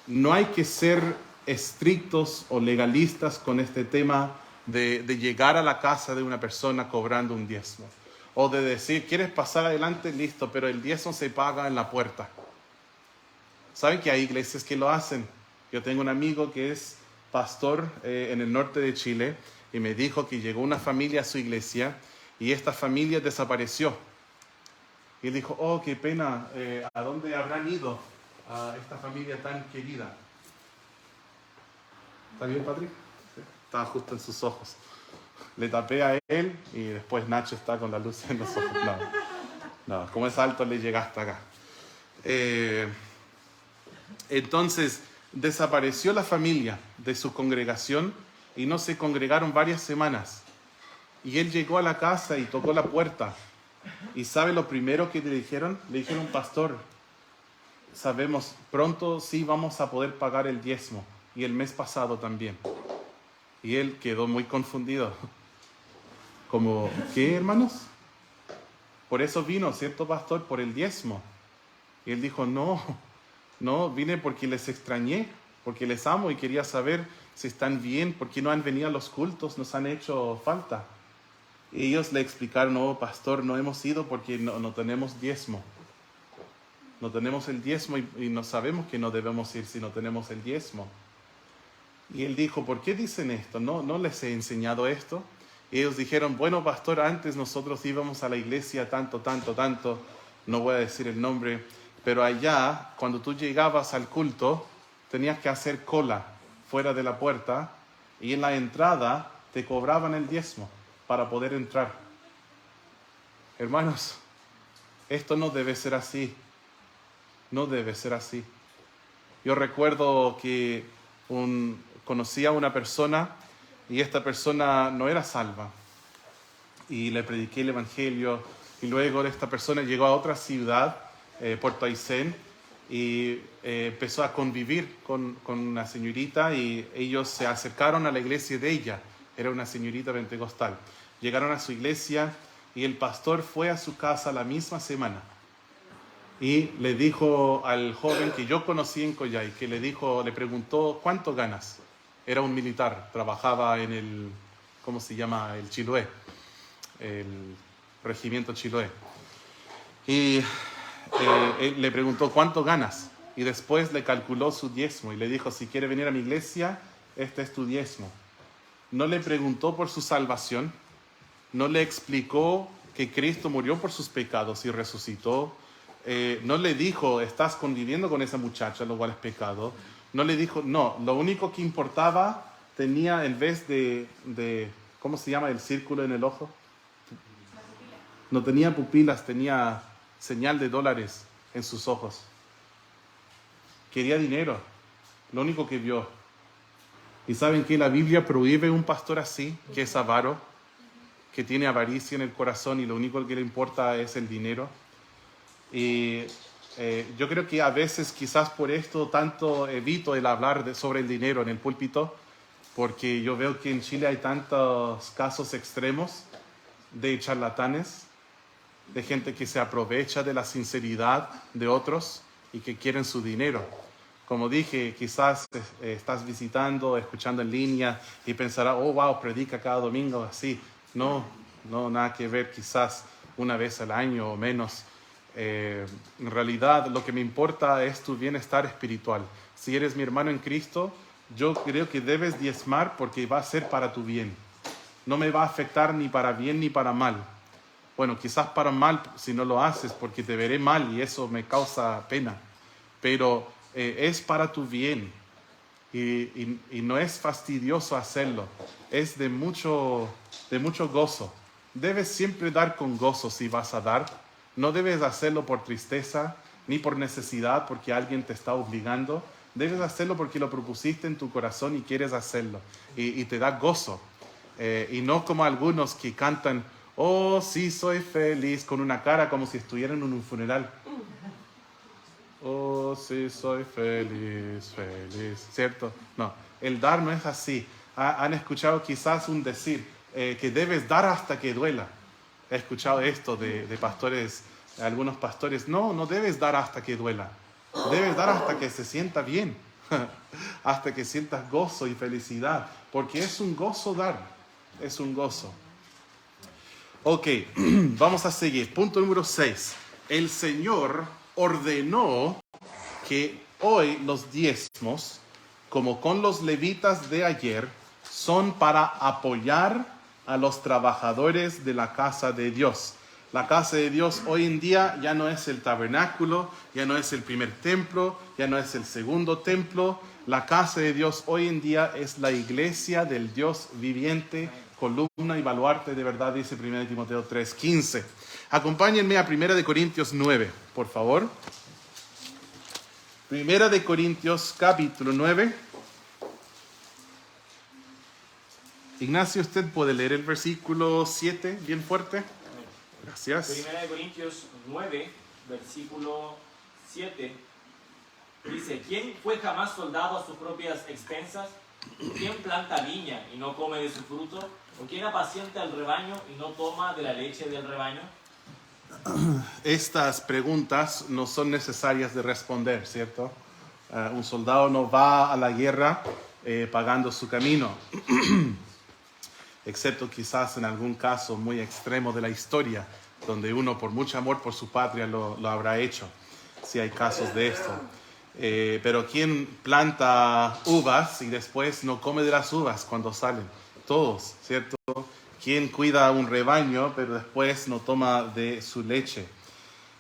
no hay que ser estrictos o legalistas con este tema de llegar a la casa de una persona cobrando un diezmo. O de decir, ¿quieres pasar adelante? Listo, pero el diezmo se paga en la puerta. ¿Saben que hay iglesias que lo hacen? Yo tengo un amigo que es pastor en el norte de Chile y me dijo que llegó una familia a su iglesia y esta familia desapareció. Y él dijo, oh, qué pena, ¿a dónde habrán ido a esta familia tan querida? ¿Está bien, Patrick? Sí. Estaba justo en sus ojos. Le tapé a él y después Nacho está con la luz en los ojos. No, como es alto le llega hasta acá. Entonces, desapareció la familia de su congregación y no se congregaron varias semanas. Y él llegó a la casa y tocó la puerta. ¿Y sabe lo primero que le dijeron? Le dijeron, pastor, sabemos, pronto sí vamos a poder pagar el diezmo. Y el mes pasado también. Y él quedó muy confundido. Como, ¿qué, hermanos? Por eso vino, ¿cierto, pastor? Por el diezmo. Y él dijo, no, vine porque les extrañé, porque les amo y quería saber si están bien, porque no han venido a los cultos, nos han hecho falta. Y ellos le explicaron, no, pastor, no hemos ido porque no tenemos diezmo. No tenemos el diezmo y no sabemos que no debemos ir si no tenemos el diezmo. Y él dijo, ¿por qué dicen esto? ¿No les he enseñado esto? Y ellos dijeron, bueno, pastor, antes nosotros íbamos a la iglesia tanto, no voy a decir el nombre, pero allá, cuando tú llegabas al culto, tenías que hacer cola fuera de la puerta y en la entrada te cobraban el diezmo para poder entrar. Hermanos, esto no debe ser así. No debe ser así. Yo recuerdo que conocí a una persona y esta persona no era salva. Y le prediqué el evangelio y luego esta persona llegó a otra ciudad, Puerto Aysén, y empezó a convivir con una señorita y ellos se acercaron a la iglesia de ella. Era una señorita pentecostal. Llegaron a su iglesia y el pastor fue a su casa la misma semana. Y le dijo al joven que yo conocí en Coyhai, le preguntó, ¿cuánto ganas? Era un militar, trabajaba en el, ¿cómo se llama? El Chiloé, el regimiento Chiloé. Y él le preguntó, ¿cuánto ganas? Y después le calculó su diezmo y le dijo, si quiere venir a mi iglesia, este es tu diezmo. No le preguntó por su salvación, no le explicó que Cristo murió por sus pecados y resucitó. No le dijo, estás conviviendo con esa muchacha, lo cual es pecado. No le dijo, no, lo único que importaba, tenía en vez de ¿cómo se llama el círculo en el ojo? No tenía pupilas, tenía señal de dólares en sus ojos. quería dinero, lo único que vio. ¿Y saben que la Biblia prohíbe un pastor así, que es avaro, que tiene avaricia en el corazón y lo único que le importa es el dinero? Y yo creo que a veces quizás por esto tanto evito el hablar sobre el dinero en el púlpito, porque yo veo que en Chile hay tantos casos extremos de charlatanes, de gente que se aprovecha de la sinceridad de otros y que quieren su dinero. Como dije, quizás estás visitando, escuchando en línea y pensarás, oh, wow, predica cada domingo así. No, nada que ver, quizás una vez al año o menos. En realidad, lo que me importa es tu bienestar espiritual. Si eres mi hermano en Cristo, yo creo que debes diezmar porque va a ser para tu bien. No me va a afectar ni para bien ni para mal. Bueno, quizás para mal si no lo haces porque te veré mal y eso me causa pena. Pero es para tu bien y no es fastidioso hacerlo. Es de mucho gozo. Debes siempre dar con gozo si vas a dar. No debes hacerlo por tristeza ni por necesidad porque alguien te está obligando. Debes hacerlo porque lo propusiste en tu corazón y quieres hacerlo. Y te da gozo. Y no como algunos que cantan, oh, sí, soy feliz, con una cara como si estuvieran en un funeral. Oh, sí, soy feliz, feliz. ¿Cierto? No, el dar no es así. Han escuchado quizás un decir que debes dar hasta que duela. He escuchado esto de pastores, algunos pastores. No debes dar hasta que duela. Debes dar hasta que se sienta bien. Hasta que sientas gozo y felicidad. Porque es un gozo dar. Es un gozo. Ok, vamos a seguir. Punto número 6. El Señor ordenó que hoy los diezmos, como con los levitas de ayer, son para apoyar a los trabajadores de la casa de Dios. La casa de Dios hoy en día ya no es el tabernáculo, ya no es el primer templo, ya no es el segundo templo. La casa de Dios hoy en día es la iglesia del Dios viviente, columna y baluarte de verdad, dice 1 Timoteo 3:15. Acompáñenme a 1 Corintios 9, por favor. 1 Corintios capítulo 9. Ignacio, ¿usted puede leer el versículo 7 bien fuerte? Gracias. 1 Corintios 9, versículo 7, dice: ¿Quién fue jamás soldado a sus propias expensas? ¿Quién planta viña y no come de su fruto? ¿O quién apacienta el rebaño y no toma de la leche del rebaño? Estas preguntas no son necesarias de responder, ¿cierto? Un soldado no va a la guerra pagando su camino, excepto quizás en algún caso muy extremo de la historia, donde uno por mucho amor por su patria lo habrá hecho, si hay casos de esto. Pero ¿quién planta uvas y después no come de las uvas cuando salen? Todos, ¿cierto? ¿Quién cuida un rebaño pero después no toma de su leche?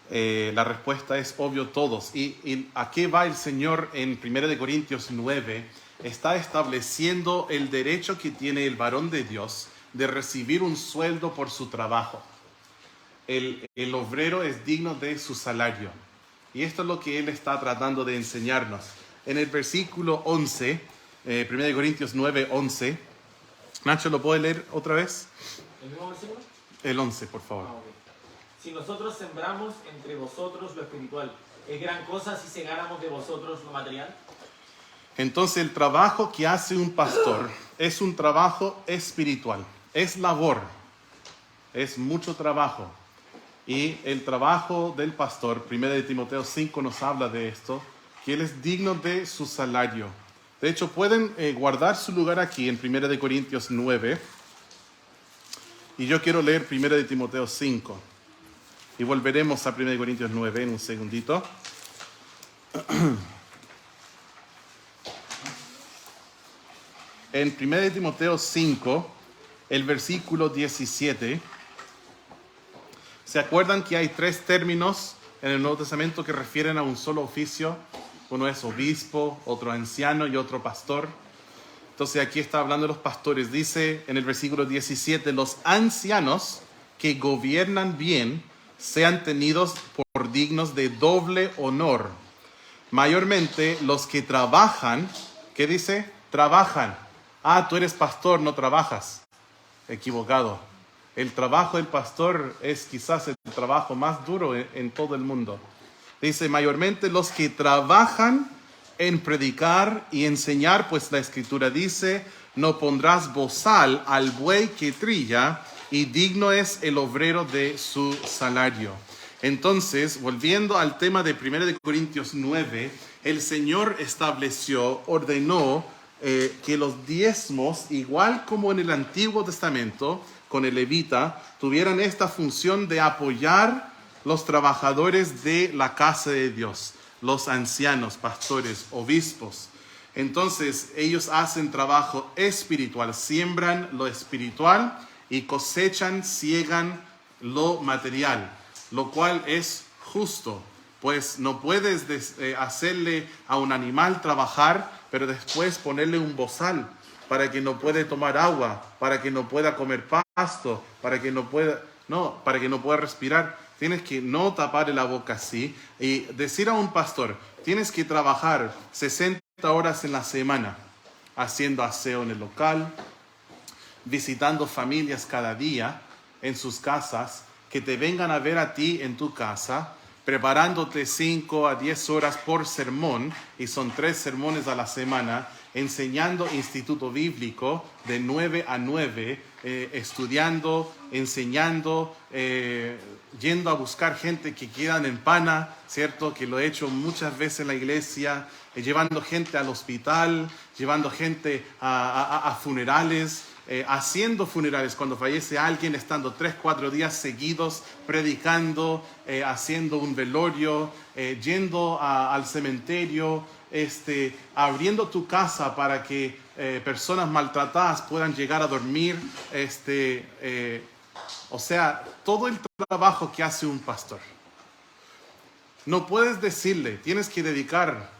La respuesta es obvio, todos. ¿Y a qué va el Señor en 1 Corintios 9? Está estableciendo el derecho que tiene el varón de Dios de recibir un sueldo por su trabajo. El obrero es digno de su salario. Y esto es lo que él está tratando de enseñarnos. En el versículo 11, 1 Corintios 9, 11. Nacho, ¿lo puede leer otra vez? ¿El mismo versículo? El 11, por favor. Okay. Si nosotros sembramos entre vosotros lo espiritual, ¿es gran cosa si segáramos de vosotros lo material? Entonces el trabajo que hace un pastor es un trabajo espiritual, es labor, es mucho trabajo. Y el trabajo del pastor, 1 Timoteo 5 nos habla de esto, que él es digno de su salario. De hecho, pueden guardar su lugar aquí en 1 Corintios 9. Y yo quiero leer 1 Timoteo 5. Y volveremos a 1 Corintios 9 en un segundito. En 1 Timoteo 5, el versículo 17, ¿se acuerdan que hay 3 términos en el Nuevo Testamento que refieren a un solo oficio? Uno es obispo, otro anciano y otro pastor. Entonces aquí está hablando de los pastores. Dice en el versículo 17, los ancianos que gobiernan bien sean tenidos por dignos de doble honor, mayormente los que trabajan, ¿qué dice? Trabajan. Ah, tú eres pastor, no trabajas. Equivocado. El trabajo del pastor es quizás el trabajo más duro en todo el mundo. Dice, mayormente los que trabajan en predicar y enseñar, pues la Escritura dice, no pondrás bozal al buey que trilla, y digno es el obrero de su salario. Entonces, volviendo al tema de 1 Corintios 9, el Señor estableció, ordenó que los diezmos, igual como en el Antiguo Testamento, con el levita, tuvieran esta función de apoyar los trabajadores de la casa de Dios, los ancianos, pastores, obispos. Entonces, ellos hacen trabajo espiritual, siembran lo espiritual y cosechan, ciegan lo material, lo cual es justo, pues no puedes hacerle a un animal trabajar, pero después ponerle un bozal para que no pueda tomar agua, para que no pueda comer pasto, para que no pueda respirar. Tienes que no taparle la boca así y decir a un pastor, tienes que trabajar 60 horas en la semana, haciendo aseo en el local, visitando familias cada día en sus casas, que te vengan a ver a ti en tu casa, preparándote 5 a 10 horas por sermón, y son 3 sermones a la semana, enseñando instituto bíblico de 9 a 9, estudiando, enseñando, yendo a buscar gente que quedan en pana, ¿cierto? Que lo he hecho muchas veces en la iglesia, llevando gente al hospital, llevando gente a funerales, haciendo funerales cuando fallece alguien, estando 3-4 días seguidos, predicando, haciendo un velorio, yendo al cementerio, abriendo tu casa para que personas maltratadas puedan llegar a dormir, o sea, todo el trabajo que hace un pastor. No puedes decirle, tienes que dedicar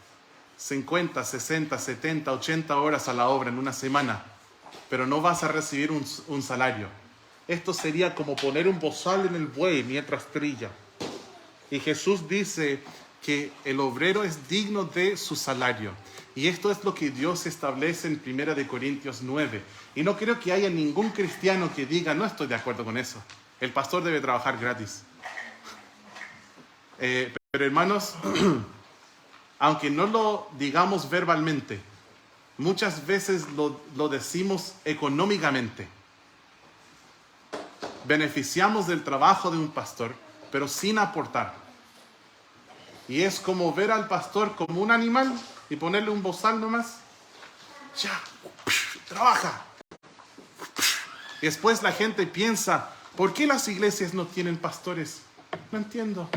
50, 60, 70, 80 horas a la obra en una semana, pero no vas a recibir un salario. Esto sería como poner un bozal en el buey mientras trilla. Y Jesús dice que el obrero es digno de su salario. Y esto es lo que Dios establece en 1 Corintios 9. Y no creo que haya ningún cristiano que diga, no estoy de acuerdo con eso. El pastor debe trabajar gratis. Pero hermanos, aunque no lo digamos verbalmente, muchas veces lo decimos económicamente. Beneficiamos del trabajo de un pastor, pero sin aportar. Y es como ver al pastor como un animal y ponerle un bozal nomás. Ya, trabaja. Y después la gente piensa, ¿por qué las iglesias no tienen pastores? No entiendo.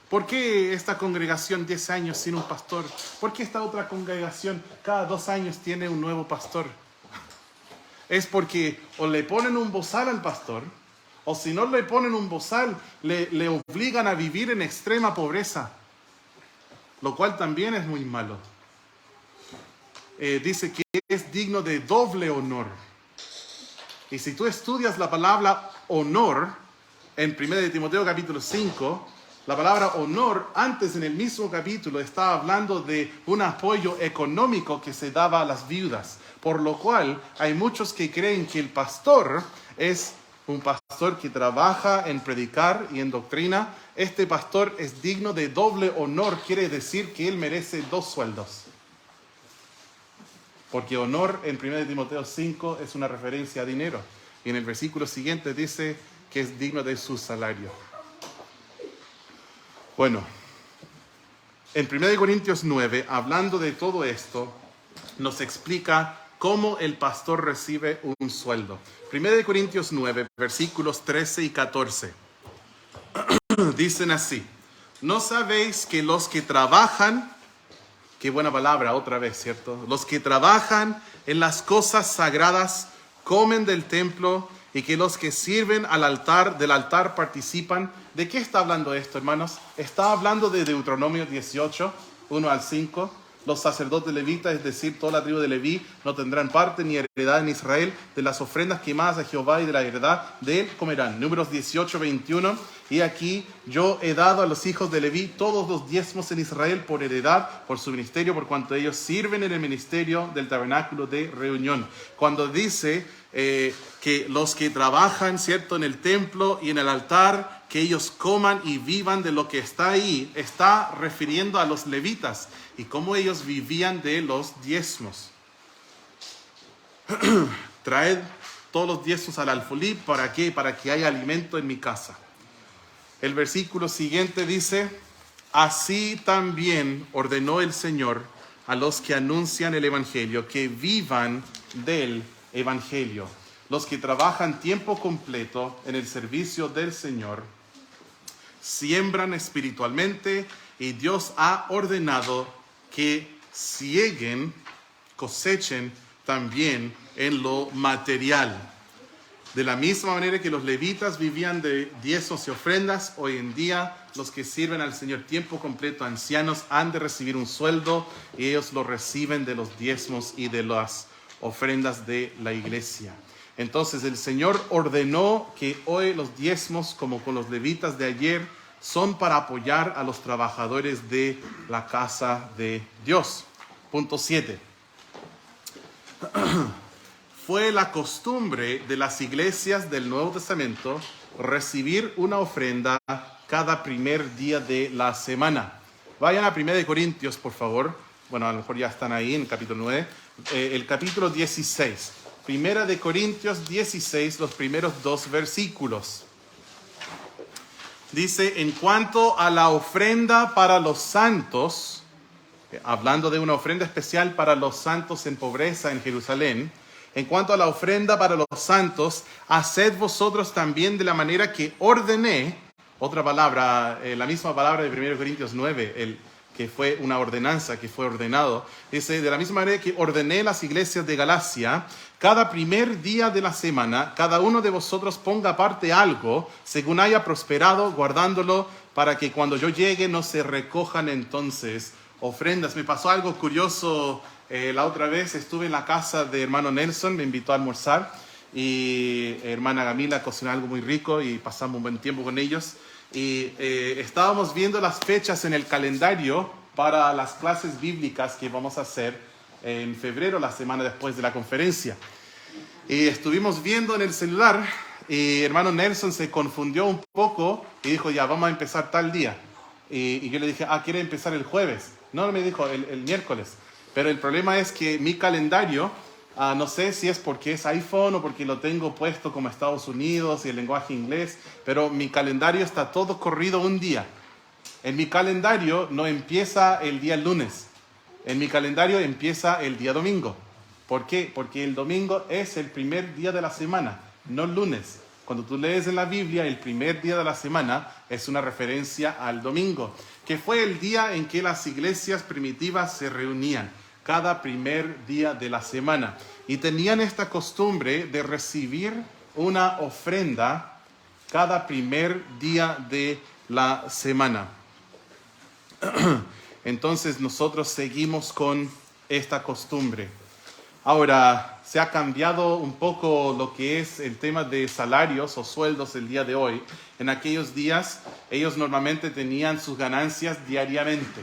¿Por qué esta congregación 10 años sin un pastor? ¿Por qué esta otra congregación cada 2 años tiene un nuevo pastor? Es porque o le ponen un bozal al pastor, o si no le ponen un bozal, le obligan a vivir en extrema pobreza, lo cual también es muy malo. Dice que es digno de doble honor. Y si tú estudias la palabra honor en 1 Timoteo capítulo 5, la palabra honor, antes en el mismo capítulo, estaba hablando de un apoyo económico que se daba a las viudas. Por lo cual, hay muchos que creen que el pastor es un pastor que trabaja en predicar y en doctrina. Este pastor es digno de doble honor, quiere decir que él merece 2 sueldos. Porque honor en 1 Timoteo 5 es una referencia a dinero. Y en el versículo siguiente dice que es digno de su salario. Bueno, en 1 Corintios 9, hablando de todo esto, nos explica cómo el pastor recibe un sueldo. 1 Corintios 9, versículos 13 y 14. Dicen así: ¿no sabéis que los que trabajan, qué buena palabra otra vez, ¿cierto? Los que trabajan en las cosas sagradas comen del templo, y que los que sirven del altar participan? ¿De qué está hablando esto, hermanos? Está hablando de Deuteronomio 18, 1 al 5, Los sacerdotes levitas, es decir, toda la tribu de Leví, no tendrán parte ni heredad en Israel de las ofrendas quemadas a Jehová y de la heredad de él comerán. Números 18, 21. Y aquí yo he dado a los hijos de Leví todos los diezmos en Israel por heredad, por su ministerio, por cuanto ellos sirven en el ministerio del tabernáculo de reunión. Cuando dice que los que trabajan, ¿cierto?, en el templo y en el altar, que ellos coman y vivan de lo que está ahí, está refiriendo a los levitas y cómo ellos vivían de los diezmos. Traed todos los diezmos al alfolí. ¿Para qué? Para que haya alimento en mi casa. El versículo siguiente dice: así también ordenó el Señor a los que anuncian el evangelio, que vivan del evangelio. Los que trabajan tiempo completo en el servicio del Señor siembran espiritualmente, y Dios ha ordenado que sieguen, cosechen también en lo material. De la misma manera que los levitas vivían de diezmos y ofrendas, hoy en día los que sirven al Señor tiempo completo, ancianos, han de recibir un sueldo, y ellos lo reciben de los diezmos y de las ofrendas de la iglesia. Entonces el Señor ordenó que hoy los diezmos, como con los levitas de ayer, son para apoyar a los trabajadores de la casa de Dios. Punto 7. Fue la costumbre de las iglesias del Nuevo Testamento recibir una ofrenda cada primer día de la semana. Vayan a 1 Corintios, por favor. Bueno, a lo mejor ya están ahí en el capítulo 9. El capítulo 16. 1 Corintios 16, los primeros 2 versículos. Dice: en cuanto a la ofrenda para los santos, hablando de una ofrenda especial para los santos en pobreza en Jerusalén, en cuanto a la ofrenda para los santos, haced vosotros también de la manera que ordené. Otra palabra, la misma palabra de 1 Corintios 9, que fue una ordenanza, que fue ordenado. Dice: de la misma manera que ordené las iglesias de Galacia, cada primer día de la semana, cada uno de vosotros ponga aparte algo, según haya prosperado, guardándolo, para que cuando yo llegue no se recojan entonces ofrendas. Me pasó algo curioso. La otra vez estuve en la casa de hermano Nelson, me invitó a almorzar, y hermana Gamila cocinó algo muy rico y pasamos un buen tiempo con ellos. Y estábamos viendo las fechas en el calendario para las clases bíblicas que vamos a hacer en febrero, la semana después de la conferencia. Y estuvimos viendo en el celular, y hermano Nelson se confundió un poco y dijo: ya, vamos a empezar tal día. Y yo le dije: ¿quiere empezar el jueves? No, me dijo el miércoles. Pero el problema es que mi calendario, no sé si es porque es iPhone o porque lo tengo puesto como Estados Unidos y el lenguaje inglés, pero mi calendario está todo corrido un día. En mi calendario no empieza el día lunes. En mi calendario empieza el día domingo. ¿Por qué? Porque el domingo es el primer día de la semana, no el lunes. Cuando tú lees en la Biblia, el primer día de la semana es una referencia al domingo, que fue el día en que las iglesias primitivas se reunían, cada primer día de la semana. Y tenían esta costumbre de recibir una ofrenda cada primer día de la semana. Entonces nosotros seguimos con esta costumbre. Ahora, se ha cambiado un poco lo que es el tema de salarios o sueldos el día de hoy. En aquellos días, ellos normalmente tenían sus ganancias diariamente,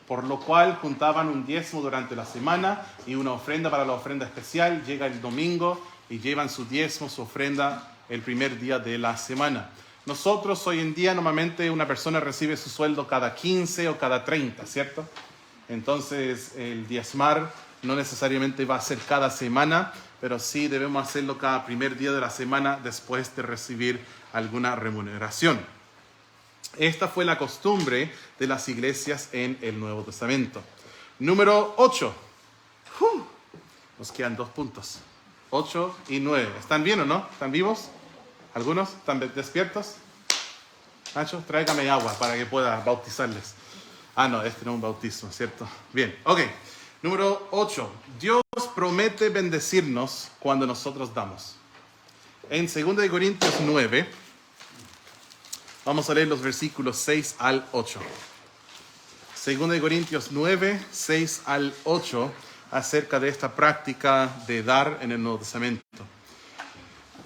por lo cual juntaban un diezmo durante la semana y una ofrenda para la ofrenda especial. Llega el domingo y llevan su diezmo, su ofrenda, el primer día de la semana. Nosotros hoy en día normalmente una persona recibe su sueldo cada 15 o cada 30, ¿cierto? Entonces el diezmar no necesariamente va a ser cada semana, pero sí debemos hacerlo cada primer día de la semana después de recibir alguna remuneración. Esta fue la costumbre de las iglesias en el Nuevo Testamento. Número 8. Nos quedan 2 puntos. 8 y 9. ¿Están bien o no? ¿Están vivos? ¿Algunos? ¿Están despiertos? Nacho, tráigame agua para que pueda bautizarles. No, este no es un bautismo, ¿cierto? Bien, ok. Número 8. Dios promete bendecirnos cuando nosotros damos. En 2 Corintios 9, vamos a leer los versículos 6 al 8. 2 Corintios 9, 6 al 8, acerca de esta práctica de dar en el Nuevo Testamento.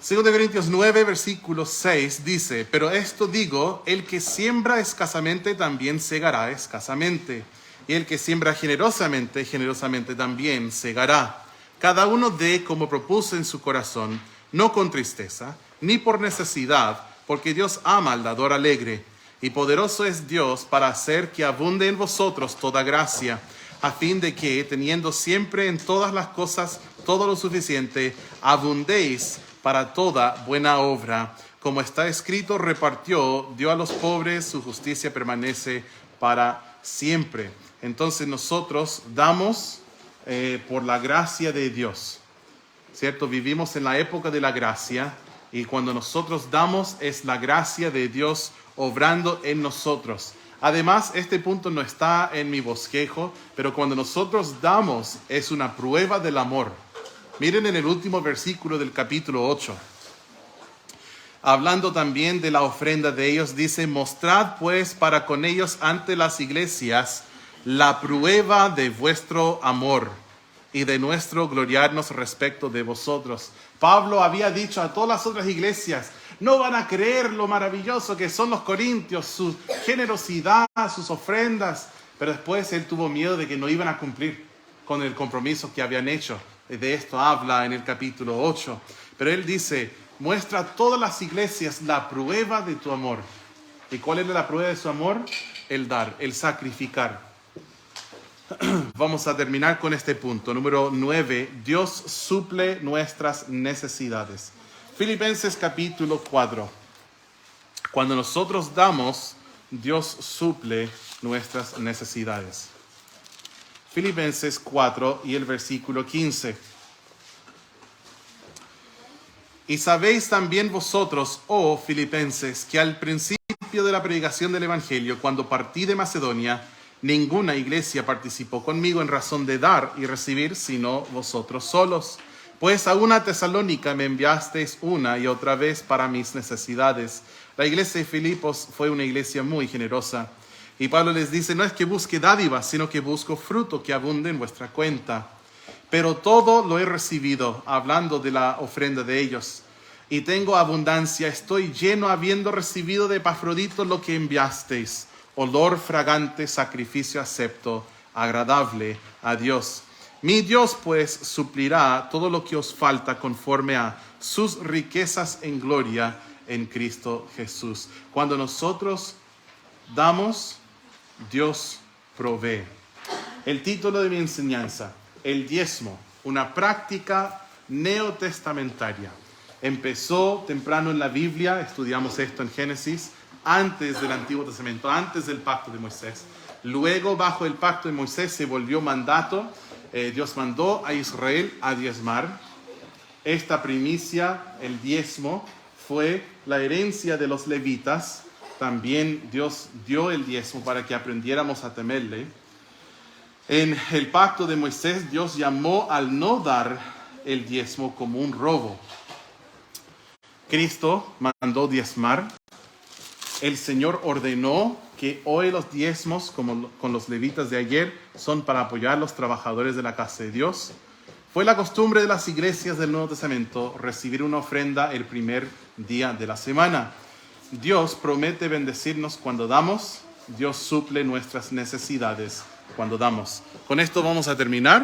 2 Corintios 9, versículo 6 dice: pero esto digo, el que siembra escasamente también segará escasamente, y el que siembra generosamente, generosamente también segará. Cada uno dé como propuso en su corazón, no con tristeza, ni por necesidad, porque Dios ama al dador alegre. Y poderoso es Dios para hacer que abunde en vosotros toda gracia, a fin de que, teniendo siempre en todas las cosas todo lo suficiente, abundéis para toda buena obra. Como está escrito, repartió, dio a los pobres, su justicia permanece para siempre. Entonces nosotros damos por la gracia de Dios, ¿cierto? Vivimos en la época de la gracia, y cuando nosotros damos es la gracia de Dios obrando en nosotros. Además, este punto no está en mi bosquejo, pero cuando nosotros damos es una prueba del amor. Miren en el último versículo del capítulo 8. Hablando también de la ofrenda de ellos, dice: mostrad pues para con ellos ante las iglesias la prueba de vuestro amor y de nuestro gloriarnos respecto de vosotros. Pablo había dicho a todas las otras iglesias: no van a creer lo maravilloso que son los corintios, su generosidad, sus ofrendas. Pero después él tuvo miedo de que no iban a cumplir con el compromiso que habían hecho. De esto habla en el capítulo 8. Pero él dice: muestra a todas las iglesias la prueba de tu amor. ¿Y cuál es la prueba de su amor? El dar, el sacrificar. Vamos a terminar con este punto. Número 9. Dios suple nuestras necesidades. Filipenses capítulo 4. Cuando nosotros damos, Dios suple nuestras necesidades. Filipenses 4 y el versículo 15. Y sabéis también vosotros, oh Filipenses, que al principio de la predicación del Evangelio, cuando partí de Macedonia, ninguna iglesia participó conmigo en razón de dar y recibir, sino vosotros solos. Pues a una Tesalónica me enviasteis una y otra vez para mis necesidades. La iglesia de Filipos fue una iglesia muy generosa. Y Pablo les dice: no es que busque dádivas, sino que busco fruto que abunde en vuestra cuenta. Pero todo lo he recibido, hablando de la ofrenda de ellos. Y tengo abundancia, estoy lleno, habiendo recibido de Epafrodito lo que enviasteis, olor fragante, sacrificio acepto, agradable a Dios. Mi Dios pues suplirá todo lo que os falta conforme a sus riquezas en gloria en Cristo Jesús. Cuando nosotros damos, Dios provee. El título de mi enseñanza: el diezmo, una práctica neotestamentaria. Empezó temprano en la Biblia, estudiamos esto en Génesis, antes del Antiguo Testamento, antes del pacto de Moisés. Luego, bajo el pacto de Moisés, se volvió mandato. Dios mandó a Israel a diezmar. Esta primicia, el diezmo, fue la herencia de los levitas. También Dios dio el diezmo para que aprendiéramos a temerle. En el pacto de Moisés, Dios llamó al no dar el diezmo como un robo. Cristo mandó diezmar. El Señor ordenó que hoy los diezmos, como con los levitas de ayer, son para apoyar a los trabajadores de la casa de Dios. Fue la costumbre de las iglesias del Nuevo Testamento recibir una ofrenda el primer día de la semana. Dios promete bendecirnos cuando damos. Dios suple nuestras necesidades cuando damos. Con esto vamos a terminar.